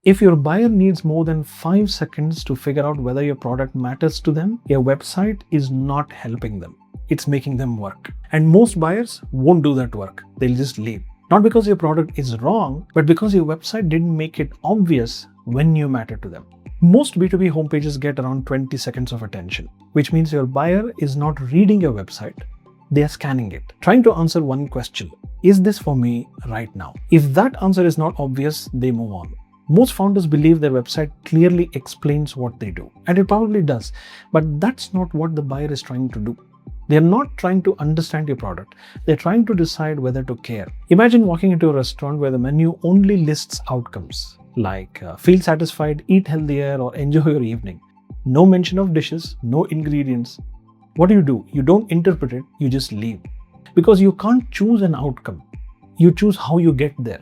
If your buyer needs more than 5 seconds to figure out whether your product matters to them, your website is not helping them. It's making them work. And most buyers won't do that work. They'll just leave. Not because your product is wrong, but because your website didn't make it obvious when you matter to them. Most B2B homepages get around 20 seconds of attention, which means your buyer is not reading your website. They are scanning it, trying to answer one question. Is this for me right now? If that answer is not obvious, they move on. Most founders believe their website clearly explains what they do, and it probably does, but that's not what the buyer is trying to do. They're not trying to understand your product. They're trying to decide whether to care. Imagine walking into a restaurant where the menu only lists outcomes, like feel satisfied, eat healthier, or enjoy your evening. No mention of dishes, no ingredients. What do? You don't interpret it, you just leave. Because you can't choose an outcome. You choose how you get there.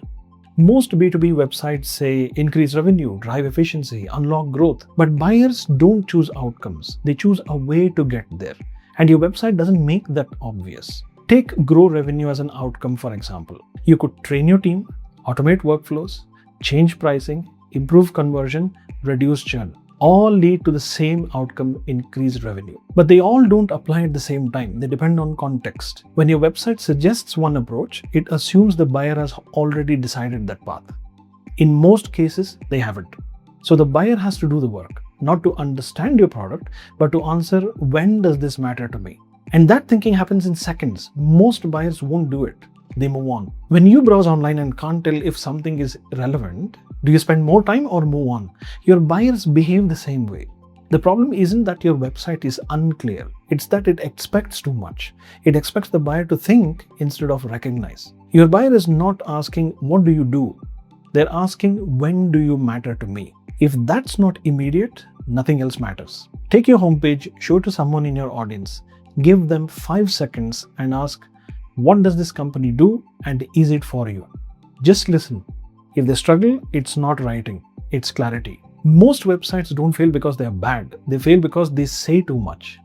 Most B2B websites say increase revenue, drive efficiency, unlock growth. But buyers don't choose outcomes. They choose a way to get there. And your website doesn't make that obvious. Take grow revenue as an outcome, for example. You could train your team, automate workflows, change pricing, improve conversion, reduce churn. All lead to the same outcome, increased revenue. But they all don't apply at the same time. They depend on context. When your website suggests one approach, it assumes the buyer has already decided that path. In most cases, they haven't. So the buyer has to do the work, not to understand your product, but to answer, when does this matter to me? And that thinking happens in seconds. Most buyers won't do it. They move on. When you browse online and can't tell if something is relevant, do you spend more time or move on? Your buyers behave the same way. The problem isn't that your website is unclear. It's that it expects too much. It expects the buyer to think instead of recognize. Your buyer is not asking, what do you do? They're asking, when do you matter to me? If that's not immediate, nothing else matters. Take your homepage, show it to someone in your audience. Give them 5 seconds and ask, what does this company do and is it for you? Just listen. If they struggle, it's not writing, it's clarity. Most websites don't fail because they are bad. They fail because they say too much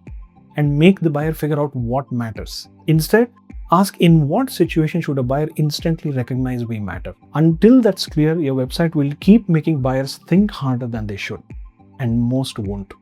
and make the buyer figure out what matters. Instead, ask, in what situation should a buyer instantly recognize we matter? Until that's clear, your website will keep making buyers think harder than they should, and most won't.